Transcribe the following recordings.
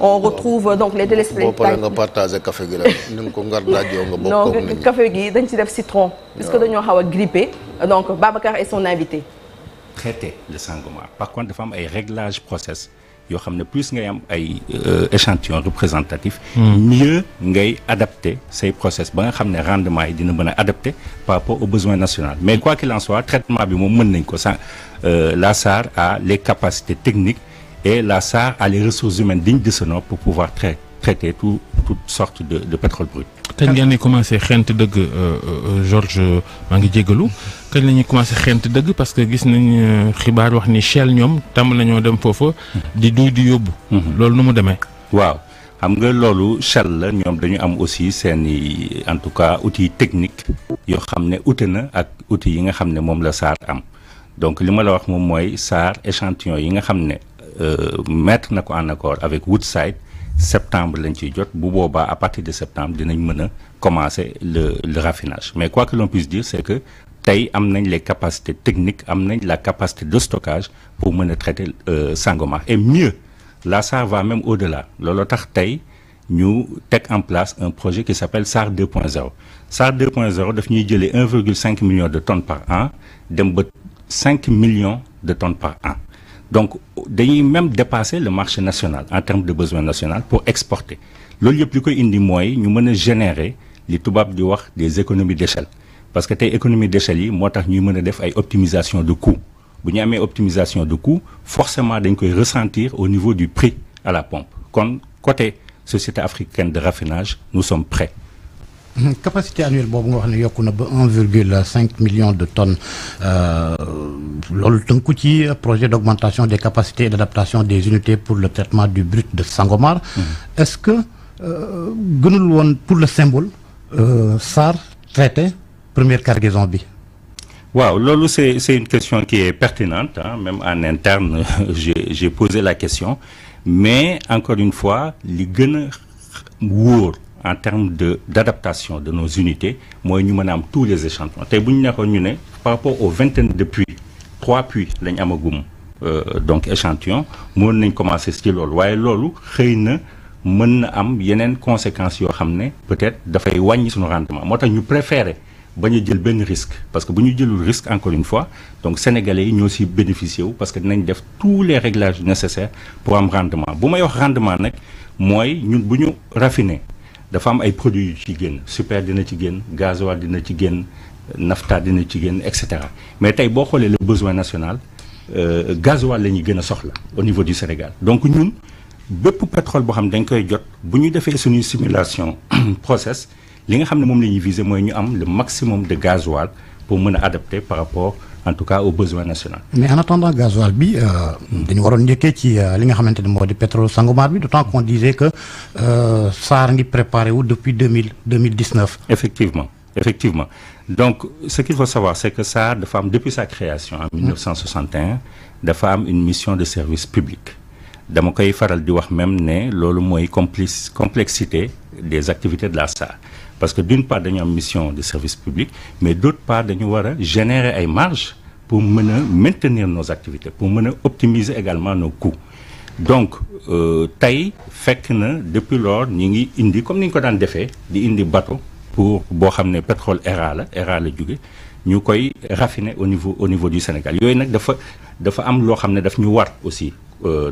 on retrouve donc les téléspectateurs. boo paree nga partagé café gi rek ni nga ko ngar daajoo nga bokk ak nit ñi. non café gi dañ ci def citron. puisque dañoo xaw a grippé donc Babacar est son invité. traiter le Sangomar par contre dafa am ay réglages process yoo xam ne plus ngay am ay échantillons représentatifs. mieux ngay adapter say process ba nga xam ne rendement yi dina mën a adapté par rapport aux besoins nationaux mais quoi qu'il en soit traitement bi moom mën nañ ko sans la SAR a les capacités techniques et la SAR a les ressources humaines dignes de ce nom pour pouvoir traiter toutes sortes de pétrole brut. kañ ngeen di commencé xent dëgg Georges maa ngi jégalu kañ la ñuy commencé xent dëgg parce que gis nañ xibaar wax ni Shell ñoom tàmm nañoo dem foofa di duy di yóbbu. loolu nu mu demee. waaw xam nga loolu Shell la ñoom dañu am aussi seeni en tout cas outils techniques yoo xam ne ute na ak outils yi nga xam ne moom la SAR am donc li ma la wax moom mooy SAR échantillon yi nga xam ne mettre na ko en accord avec Woodside. septembre lañ ciy jot bu boobaa à partir de septembre dinañ mën a commencer le raffinage mais quoi que l'on puisse dire c'est que tey am nañ les capacités techniques am nañ la capacité de stockage pour mën a traiter Sangomar et mieux la SAR va même au-delà looloo tax tey ñu teg en place un projet qui s'appelle SAR 2.0 SAR 2.0 daf ñuy jëlee 1,5 million de tonnes par an dem ba 5 millions de tonnes par an donc dañuy même dépasser le marché national en termes de besoin national pour exporter loolu yëpp li koy indi mooy ñu mën a générer li tubaab di wax des économies d'échelle parce que tey économie d'échelle yi moo tax ñuy mën a def ay optimisation de coût bu ñu amee optimisation de coût forcément dañ koy ressentir au niveau du prix à la pompe kon côté société africaine de raffinage nous sommes prêts. capacité annuelle boobu nga wax ne yokku na ba 1,5 million de tonnes loolu tënku ci projet d'augmentation des capacités et d'adaptation des unités pour le traitement du brut de Sangomar. Est-ce que gënul woon pour le symbole SAR traité première cargaison bi. waaw loolu c'est une question qui est pertinente hein, même en interne j'ai posé la question mais encore une fois li gën a wóor en termes d'adaptation de nos unités mooy ñu mën a am tous les échantillons tey bu ñu nekkoon ñu ne par rapport aux vingtaines de puits 3 puits lañ amagum donc échantillon mën nañ commencer ci loolu waaye loolu xëy na mën na am yeneen conséquences yoo xam ne peut-être dafay wàññi suñu rendement moo tax ñu préférer bañ a jël benn risque parce que bu ñu jëlul risque encore une fois donc sénégalais yi ñoo ci bénéficier wu parce que dinañ def tous les réglages nécessaires pour am rendement bu may wax rendement nag mooy ñun bu ñu raffiner dafa am ay produits yu ci génn super dina ci génn gasoil dina ci génn nafta dina ci génn et cetera mais tey boo xoolee le besoin national gasoil la ñuy gën a soxla au niveau du Sénégal donc ñun bépp pétrole boo xam ne dañ koy jot bu ñu defee suñuy simulation process li nga xam ne moom la ñuy viser mooy ñu am le maximum de gasoil pour mën a adapter par rapport en tout cas aux besoins nationaux. mais en attendant gasoil bi dañu waroon njëkkee ci li nga xamante ne moo di pétrole Sangomar bi d'autant qu'on disait que SAR ngi préparé wu depuis 2019. effectivement donc ce qu'il faut savoir c'est que SAR dafa am depuis sa création en 1961 dafa am une mission de service public dama koy faral di wax même ne loolu mooy complexité des activités de la SAR parce que d'une part dañu am mission de service public mais d'autre part dañu war a générer ay marges pour mën a maintenir nos activités pour mën a optimiser également nos coûts donc tey fekk na depuis lors ñi ngi indi comme ni ñu ko daan defee di indi bateau pour boo xam ne pétrole ERA la jóge ñu koy raffiner au niveau du Sénégal yooyu nag dafa am loo xam ne daf ñu war aussi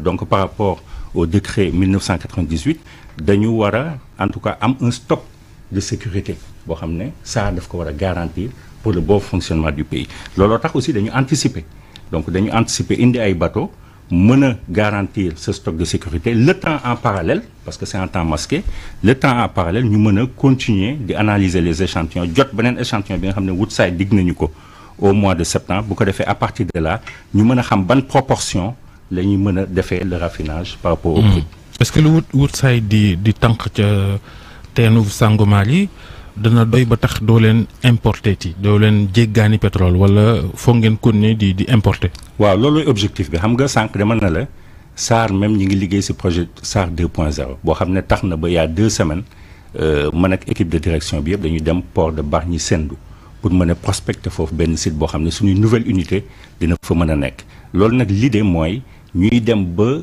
donc par rapport au décret 1998 dañu war a en tout cas am un stock de sécurité boo xam ne ça daf ko war a garantir pour le bon fonctionnement du pays looloo tax aussi dañu anticiper indi ay bateaux mën a garantir ce stock de sécurité le temps en parallèle parce que c'est un temps masqué le temps en parallèle ñu mën a continuer di analyser les échantillons jot beneen échantillon bi nga xam ne Woodside digg nañu ko au mois de septembre bu ko defee à partir de là ñu mën a xam ban proportion la ñuy mën a defee le raffinage par rapport au prix. est-ce que lu Woodside di tànk ca teenu Sangomar yi dana doy ba tax doo leen importer ci doo leen jéggaani pétrole wala foog ngeen continuer di importer. waaw loolu objectif bi xam nga sànq dama na la SAR même ñi ngi liggéey ci projet SAR 2.0 boo xam ne tax na ba y a 2 semaines man ak équipe de direction bi yëpp dañuy dem port de Bargny Sendou pour mën a prospecter foofu benn site boo xam ne suñuy nouvelle unité dina fa mën a nekk loolu nag l'idée mooy ñuy dem ba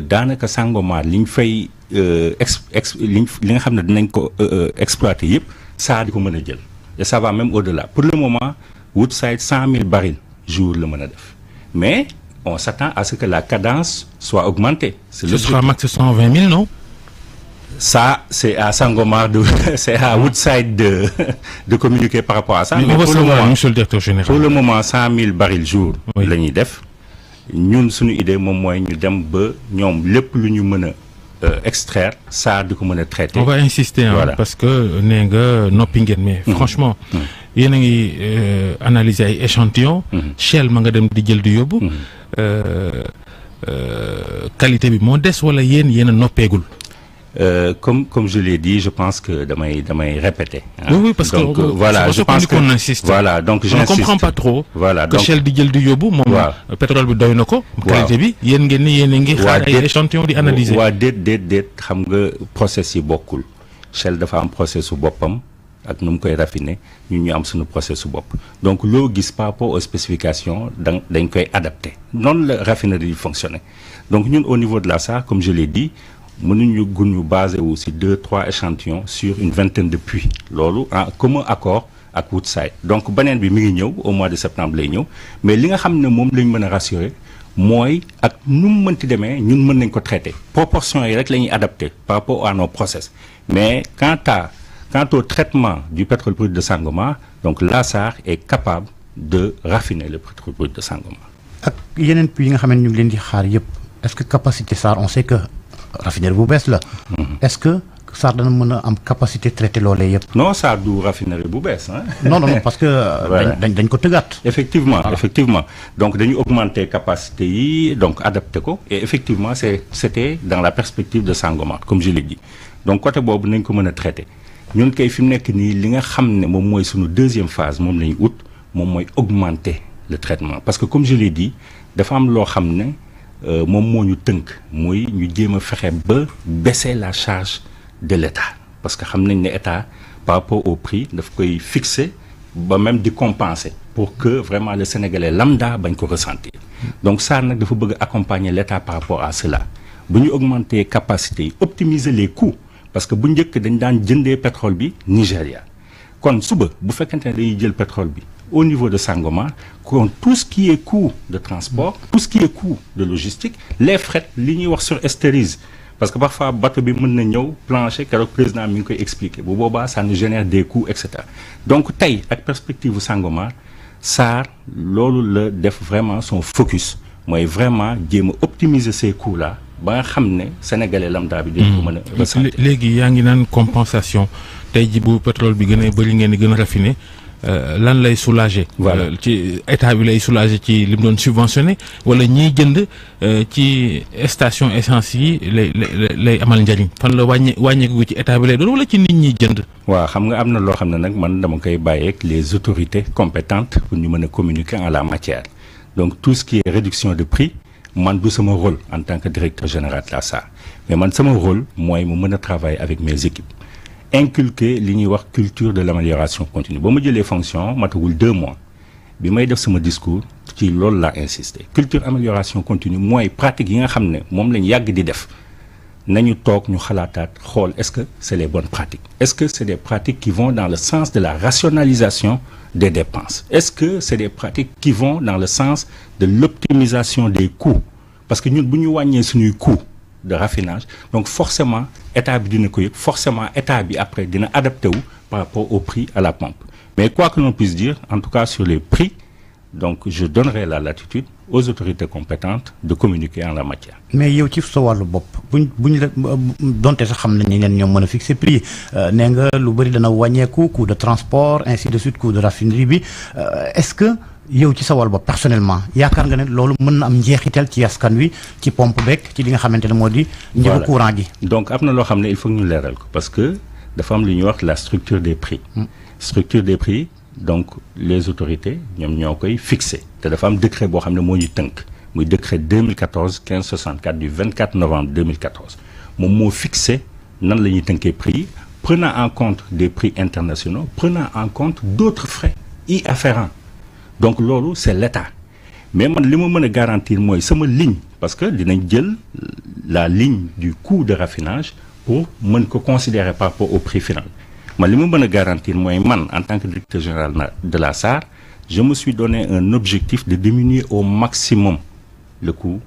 daanaka Sangomar li ñu fay li nga xam ne dinañ ko exploiter yëpp SAR di ko mën a jël et ça va même au-delà pour le moment Woodside 100 000 barils jour la mën a def mais on s'attend à ce que la cadence soit augmentée. Ce sera max 120 000, non? Ça, c'est à Sangomar, c'est à Woodside de communiquer par rapport à ça. Mais on va savoir, monsieur le directeur général. Pour le moment, 100 000 barils jour, oui. la ñuy def. Ñun suñu idée moom mooy ñu dem ba ñoom lépp lu ñu mën a extraire ça di ko mën a traiter. On va insister voilà. Parce que nee nga noppi ngeen mais franchement yéen a ngi analyser ay échantillons. Shell ma nga dem di jël di yóbbu. Qualité bi moo des wala yéen a noppeegul. Comme je l'ai dit, je pense que damay répéter. Hein. Oui, parce donc, que voilà, je pense qu'on insiste. Voilà, donc je ne comprends pas trop. Voilà, que Shell di jël di yóbbu moom pétrole bi doy na ko. qualité bi yéen ngeen ni yéen a ngi xaar ay échantillons di analyser. waa déet xam nga process yi bokkul Shell dafa am process su boppam ak nu mu koy raffiner ñun ñu am suñu process su bopp donc loo gis par rapport aux spécifications dañ koy adapté noonu la raffinerie yi fonctionner donc ñun au niveau de la SAR comme je l'ai dit mënuñu gun basé wu ci 2-3 échantillons sur une vingtaine de puits loolu en commun accord ak Woodside donc beneen bi mi ngi ñëw au mois de septembre lay ñëw mais li nga xam ne moom lañ mën a rassurer mooy ak nu mu mënti demee ñun mën nañ ko traiter proportions yi rek la ñuy adapté par rapport à nos process mais quant au traitement du pétrole brut de Sangomar donc la SAR est capable de raffiner le pétrole brut de Sangomar. ak yeneen puits yi nga xam ne ñu ngi leen di xaar yëpp est-ce que capacité SAR on sait que raffinerie bu bees la. est-ce que SAR dana mën a am capacité traité loolee yëpp. non SAR du raffinerie bu bees ah. non parce que. dañ ko tëggaat. effectivement donc dañu augmenter capacité yi donc adapté ko et effectivement c'était dans la perspective de Sangomar comme je l'ai dit donc côté boobu nañ ko mën a traité ñun kay fi mu nekk nii li nga xam ne moom mooy suñu deuxième phase moom lañu ut moom mooy augmenter le traitement parce que comme je l'ai dit dafa am loo xam ne moom moo ñu tënk muy ñu jéem a fexe ba baisser la charge de l'État parce que xam nañ ne État par rapport au prix daf koy fixer ba même di compenser pour que vraiment le Sénégalais lambda bañ ko ressentir donc ça nag dafa bëgg accompagner l'État par rapport à cela bu ñu augmenter capacité yi optimiser les coûts parce que bu njëkk dañ daan jëndee pétrole bi Nigéria kon suba bu fekkente ne dañuy jël pétrole bi au niveau de Sangomar kon tout ce qui est coût de transport tout ce qui est coût de logistique les frais li ñuy wax surestérise parce que parfois bateau bi mën na ñëw plancher keroog président mi ngi koy expliquer bu boobaa ça nous génère des coûts et cetera donc tey ak perspective bu Sangomar SAR loolu la def vraiment son focus mooy vraiment jéem a optimiser ces coûts là ba nga xam ne sénégalais lambda bi dañ ko mën a ressentir. léegi yaa ngi naan compensation tey ji bu pétrole bi gën a bëri ngeen di gën a raffiné lan lay soulager. voilà ci état bi lay soulager ci li mu doon subventionné wala ñiy jënd ci station essence yi lay amal njariñ fan la wàññeeku ci état bi lay doon wala ci nit ñi jënd. waaw xam nga am na loo xam ne nag man dama koy bàyyeeg les autorités compétentes pour ñu mën a communiquer en la matière donc tout ce qui est réduction de prix. man du sama rôle en tant que directeur général de la SAR mais man sama rôle mooy mu mën a travailler avec mes équipes inculquer li ñuy wax culture de l'amélioration continue ba ma jëlee fonction matagul 2 mois bi may def sama discours ci loolu laa insister culture amélioration continue mooy pratique yi nga xam ne moom lañ yàgg di def nañu toog ñu xalaataat xool est-ce que c'est les bonnes pratiques est-ce que c'est des pratiques qui vont dans le sens de la rationalisation des dépenses est-ce que c'est des pratiques qui vont dans le sens de l'optimisation des coûts parce que ñun bu ñu wàññee suñuy coûts de raffinage donc forcément état bi dina ko yëg forcément état bi après dina adapté wu par rapport au prix à la pompe mais quoi que l'on puisse dire en tout cas sur les prix donc je donnerai la latitude aux autorités compétentes de communiquer en la matière. mais yow ci sa wàllu bopp buñ la donte sax xam nañ ne leen ñoom mën a fixer prix nee nga lu bëri dana wàññeeku coût de transport ainsi de suite coût de raffinerie bi est-ce que yow ci sa wàllu bopp personnellement yaakaar nga ne loolu mën na am njeexital ci askan wi ci pompe beeg ci li nga xamante ne moo di. njëgu courant gi. donc am na loo xam ne il faut que ñu leeral ko parce que dafa am lu ñuy wax la structure des prix. structure des prix. donc les autorités ñoom ñoo koy fixé te dafa am décret boo xam ne moo ñu tënk muy décret 2014-1564 du 24 novembre 2014 moom moo fixé nan la ñuy tënkee prix yi prenant en compte des prix internationaux prenant en compte d'autres frais y afférents donc loolu c'est l'État mais man li ma mën a garantir mooy sama ligne parce que dinañ jël la ligne du coût de raffinage pour mën ko considérer par rapport au prix final. Man li ma mën a garantir mooy man en tant que directeur général de la SAR je me suis donné un objectif de diminuer au maximum le coût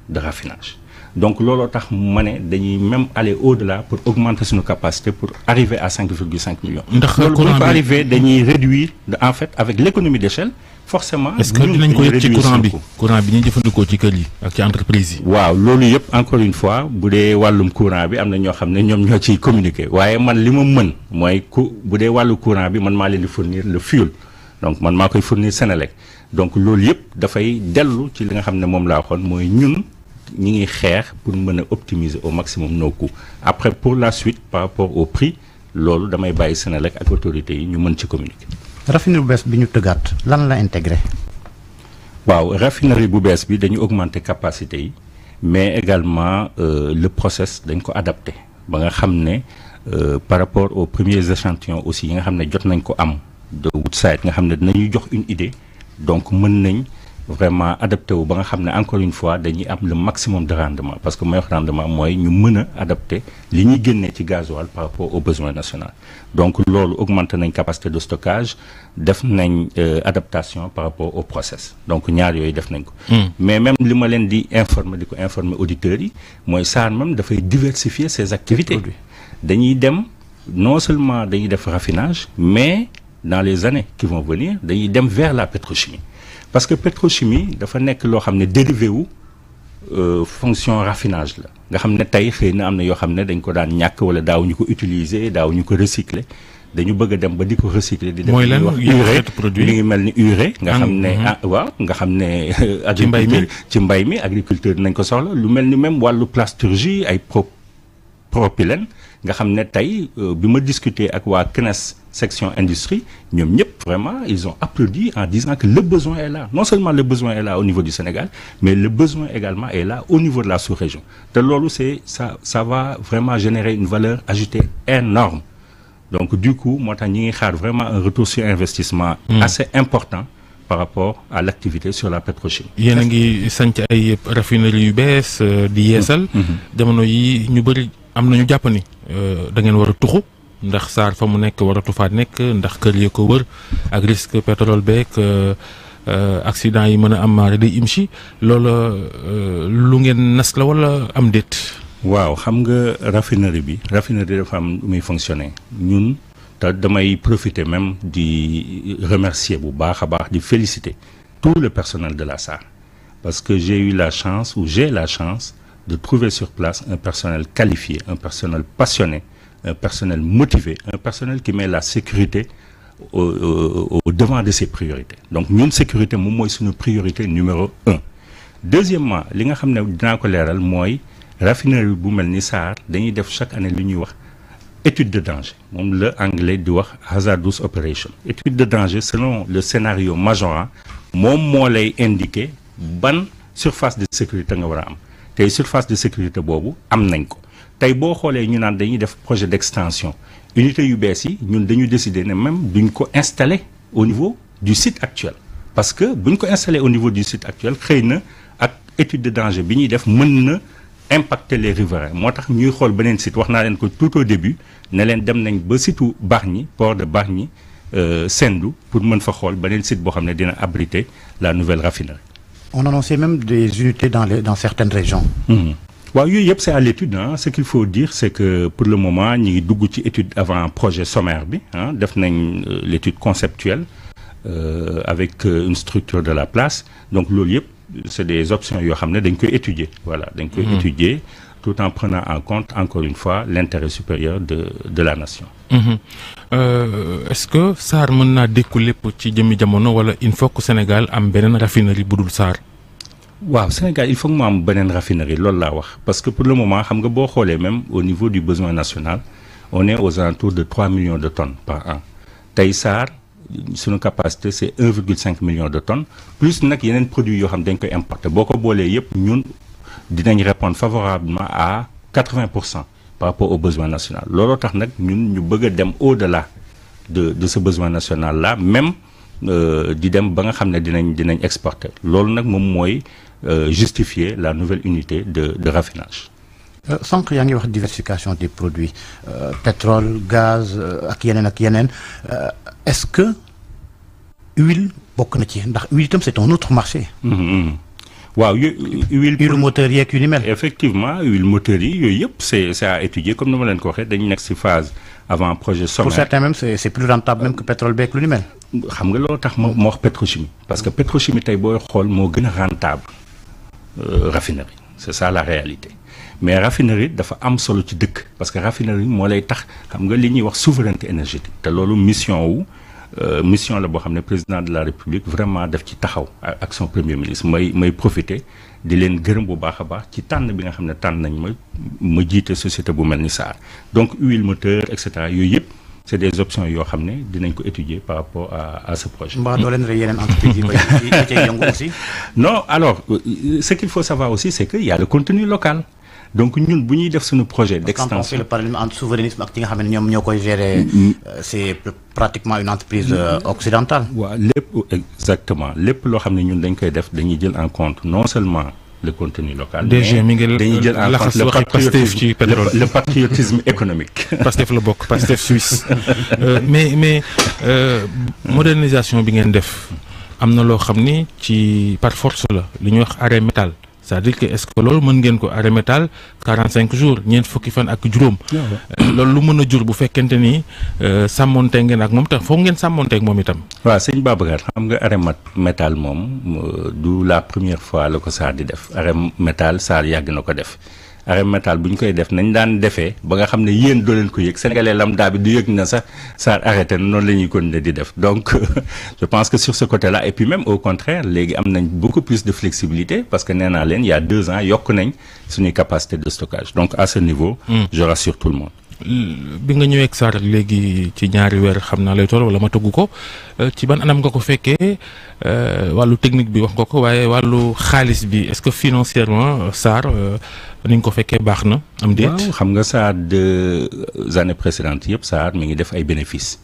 de raffinage. Donc looloo tax ma ne dañuy même aller au-delà pour augmenter suñu capacité pour arriver à 5,5 millions. ndax loolu bu ñu ko arriver dañuy réduire en fait avec l'économie d'échelle forcément. est-ce que dinañ ko yëg ci courant bi ñuy jëfandikoo ci kër yi ak ci entreprise yi. waaw loolu yëpp encore une fois bu dee wàllum courant bi am na ñoo xam ne ñoom ñoo ciy communiquer waaye man li ma mën mooy bu dee wàllu courant bi man maa leen di fournir le fuel donc man maa koy fournir Senelec donc loolu yëpp dafay dellu ci li nga xam ne moom laa waxoon mooy ñun. ñi ngi xeex pour mën a optimiser au maximum nos coûts après pour la suite par rapport au prix loolu damay bàyyi Senelec ak autorités yi ñu mën ci communiquer. raffinerie bu bees bi ñu tëggaat lan la intégré. waaw raffinerie bu bees bi dañu augmenter capacité yi mais également le process dañ ko adapté ba nga xam ne par rapport aux premiers échantillons aussi yi nga xam ne jot nañ ko am de Woodside nga xam ne dinañuy jox une idée donc mën nañ. vraiment adapté wu ba nga xam ne encore une fois dañuy am le maximum de rendement parce que mooy wax rendement mooy ñu mën a adapté li ñuy génnee ci gasoil par rapport aux besoins nationaux donc loolu augmenté nañ capacité de stockage def nañ adaptation par rapport au process donc ñaar yooyu def nañ ko mais même li ma leen di informer auditeurs yi mooy SAR même dafay diversifier ses activités dañuy dem non seulement dañuy def raffinage mais dans les années qui vont venir dañuy dem vers la pétrochimie parce que pétrochimie dafa nekk loo xam ne dérivé wu fonction raffinage la nga xam ne tey xëy na am na yoo xam ne dañ ko daan ñàkk wala daawuñu ko utiliser daawuñu ko recycler dañu bëgg a dem ba di ko recycler di def mooy lan urée mi ngi mel ni urée nga xam ne waaw nga xam ne agriculture ci mbay mi agriculteur dinañ ko soxla lu mel ni même wàllu plasturgie ay propylène nga xam ne tey bi ma discuter ak waa CNES section industrie ñoom ñëpp vraiment ils ont applaudi en disant que le besoin est là non seulement le besoin est là au niveau du Sénégal mais le besoin également est là au niveau de la sous-région te loolu ça va vraiment générer une valeur ajoutée énorme donc du coup moo tax ñi ngi xaar vraiment un retour sur investissement assez important par rapport à l'activité sur la pétrochimie. yéen a ngi sanc ay raffinerie yu bees di yeesal jamono yi ñu bëri am nañu jàpp ni da ngeen war a tuxu ndax SAR fa mu nekk waratu faa nekk ndax kër yi ko wër ak risque pétrole beeg accident yi mën a am maare day imsi loolu lu ngeen nas la wala am déet. waaw xam nga raffinerie dafa am muy fonctionner ñun te damay profiter même di remercier bu baax a baax di féliciter tout le personnel de la SAR parce que j'ai la chance de trouver sur place un personnel qualifié un personnel passionné un personnel motivé, un personnel qui met la sécurité au devant de ses priorités. Donc, ñun sécurité moom mooy suñu priorité numéro 1. Deuxièmement, li nga xam ne dinaa ko leeral mooy raffinerie bu mel ni SAR dañuy def chaque année lu ñuy wax étude de danger moom la anglais di wax hazardous operation. Étude de danger selon le scénario majorant moom moo lay indiquer ban surface de sécurité nga war a am tey surface de sécurité boobu am nañ ko. tey boo xoolee ñu naan dañuy def projet d'extension unité yu bees yi ñun dañu décider ne même duñ ko installer au niveau du site actuel parce que buñ ko installer au niveau du site actuel xëy na ak étude de danger bi ñuy def mën na impacter les riverains moo tax ñuy xool beneen site wax naa leen ko tout au début ne leen dem nañ ba situ Bargny port de Bargny Sendou pour mën fa xool beneen site boo xam ne dina abriter la nouvelle raffinerie. On annonçait même des unités dans certaines régions. waaw yooyu yëpp c'est à l'étude ce qu'il faut dire c'est que pour le moment ñi ngi dugg ci étude avant projet sommaire bi def nañ l'étude conceptuelle avec une structure de la place donc loolu yëpp c'est des options yoo xam ne dañ koy étudier voilà dañ koy étudier tout en prenant en compte encore une fois l'intérêt supérieur de la nation. Est-ce que SAR mën naa dékku lépp ci jëmmi jamono wala il faut que Sénégal am beneen raffinerie bu dul SAR. waaw Sénégal il faut que mu am beneen raffinerie loolu laa wax parce que pour le moment xam nga boo xoolee même au niveau du besoin national on est aux alentours de 3 millions de tonnes par an tey SAR suñu capacité c'est 1,5 million de tonnes plus nag yeneen produits yoo xam dañ koy importer boo ko boolee yëpp ñun dinañ répondre favorablement à 80% par rapport au besoin national looloo tax nag ñun ñu bëgg a dem au-delà de ce besoin national là même di dem ba nga xam ne dinañ exporter loolu nag moom mooy justifier la nouvelle unité de raffinage. sànq yaa ngi wax diversification des produits pétrole gaz ak yeneen est-ce que huile bokk na ci ndax huile itam c'est un autre marché. waaw huile moteur yeeg yu ni mel. effectivement huile moteur yi yooyu yëpp c'est à étudier comme ni ma leen ko waxee dañu nekk ci phase avant projet sommaire. pour certains même c'est plus rentable même que pétrole beeg lu ni mel. xam nga loolu tax ma wax pétrochimie parce que pétrochimie tey booy xool moo gën a rentable raffinerie c'est ça la réalité. mais raffinerie dafa am solo ci dëkk parce que raffinerie moo lay tax xam nga li ñuy wax souveraineté énergétique te loolu mission la boo xam ne président de la république vraiment daf ci taxaw ak son premier ministre may profiter di leen gërëm bu baax a baax ci tànn bi nga xam ne tànn nañ ma jiite société bu mel ni SAR donc huile moteur et cetera yooyu yëpp c'est des options yoo xam ne dinañ ko étudier par rapport à ce projet. mbaa doo leen rey yeneen entreprises yi cay yëngu aussi. non alors ce qu'il faut savoir aussi c'est que y a le contenu local. donc ñun bu ñuy def suñu projet d'extension. quand on fait le parallèle entre souverainisme ak ci nga xam ne ñoom ñoo koy gérer. c'est pratiquement une entreprise occidentale. waaw lépp exactement lépp loo xam ne ñun dañ koy def dañuy jël en compte non seulement le contenu local. DG mi ngi dañuy jël en compte le patriotisme économique. Pastef la bokk Pastef Suisse mais modernisation bi ngeen def am na loo xam ni ci par force la li ñuy wax arrêt métal. c'est-à-dire que est-ce que loolu mën ngeen ko arrêt métal 45 jours ñeent fukki fan ak juróom. loolu lu mën a jur bu fekkente ni sàmmonte ngeen ak moom tax foog ngeen sàmmonte ak moom itam. waaw sëñ Babacar xam nga arrêt métal moom du la première fois la ko SAR di def arrêt métal SAR yàgg na ko def. arrêt métal bu ñu koy def nañ daan defee ba nga xam ne yéen doo leen ko yëg sénégalais lambda bi du yëg na sax SAR arrêté na noonu la ñuy continuer di def donc je pense que sur ce côté-là et puis même au contraire léegi am nañ beaucoup plus de flexibilité parce que nee naa leen il y a 2 ans yokk nañ suñuy capacité de stockage donc à ce niveau je rassure tout le monde. bi nga ñëwee ak SAR léegi ci ñaari weer xam naa lay toll wala ma tëggu ko ci ban anam nga ko fekkee wàllu technique bi wax nga ko waaye wàllu xaalis bi est-ce que financièrement SAR ni nga ko fekkee baax na am déet. waaw xam nga SAR 2 années précédentes yëpp SAR mi ngi def ay bénéfices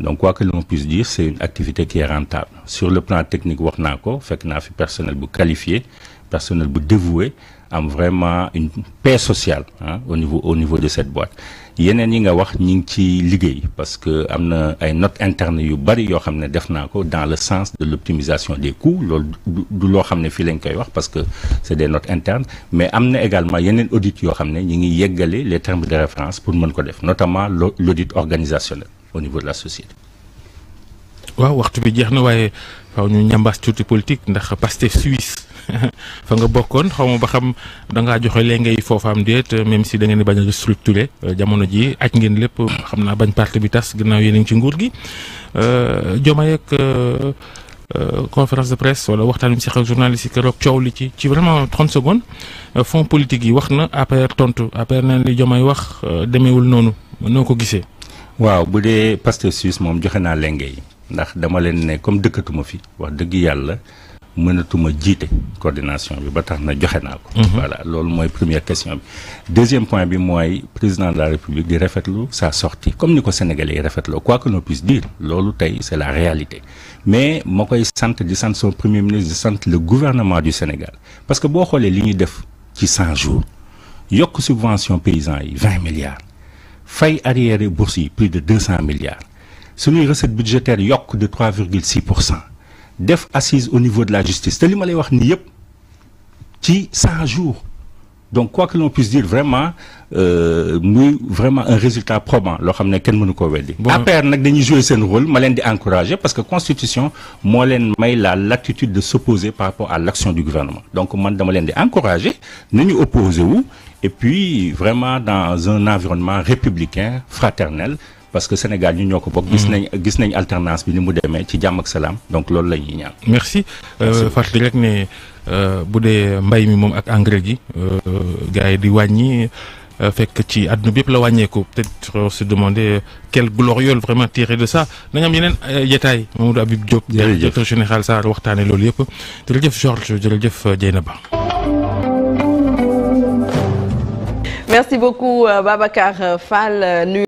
donc quoi que l'on puisse dire c'est une activité qui est rentable sur le plan technique wax naa ko fekk naa fi personnel bu qualifié personnel bu dévoué am vraiment une paix sociale au niveau de cette boîte. yeneen yi nga wax ñi ngi ci liggéey parce que am na ay notes internes yu bari yoo xam ne def naa ko dans le sens de l'optimisation des coûts loolu du loo xam ne fii lañ koy wax parce que c'est des notes internes mais am na également yeneen audits yoo xam ne ñi ngi yeggale les termes de référence pour mën ko def notamment l'audit organisationnel au niveau de la société. waaw waxtu bi jeex na waaye faaw ñu ñambaas tuuti politique ndax Pastef Suisse fa nga bokkoon xaw ma ba xam da ngaa joxe lee ngay foofa am déet même si da ngeen di bañ a restructurer jamono ji aj ngeen lépp xam naa bañ parti bi tas gannaaw yéen a ngi ci nguur gi Diomaye ak conférence de presse wala waxtaan bi si xew journaliste yi keroog coow li ci vraiment 30 secondes fonds politique yi wax na APR tontu APR na li Diomaye wax demeewul noonu noo ko gisee. waaw bu dee Pastef Suisse moom joxe naa lenge yi ndax dama leen ne comme dëkkatuma fi wax dëgg yàlla mënatuma jiite coordination bi ba tax na joxe naa ko. voilà loolu mooy première question bi. deuxième point bi mooy président de la République di rafetlu sa sortie comme ni ko Sénégalais yi rafetloo quoi que l'on puisse dire loolu tey c'est la réalité mais ma koy sant di sant son premier ministre di sant le gouvernement du Sénégal parce que boo xoolee li ñuy def ci 100 jours yokk subvention paysans yi 20 milliards fay arriéré bourse yi plus de 200 milliards suñuy recette budgétaire yokk de 3,6%. def assise au niveau de la justice te li ma lay wax nii yëpp ci 100 jours donc quoi que l'on puisse dire vraiment muy vraiment un résultat probant loo xam ne kenn mënu koo weddi. APR nag dañuy jouer seen rôle ma leen di encourager parce que constitution moo leen may la latitude de s'opposer par rapport à l'action du gouvernement donc man dama leen di encourager nañu opposer wu et puis vraiment dans un environnement républicain fraternel. parce que Sénégal ñu ñoo ko bokk. gis nañ alternance bi ni mu demee ci jàmm ak salaam donc loolu la ñuy ñaan. merci fàttali rek ne bu dee mbay mi moom ak engrais ji gars yi di wàññi fekk ci àdduna bi yëpp la wàññeeku peut-être se demander quel gloriole vraiment tiré de ça nañ am yeneen jetaay Mamadou Habib Diop. jërëjëf directeur général SAR waxtaanee loolu yëpp jërëjëf Georges jërëjëf Dieynaba. merci beaucoup Babacar Fall.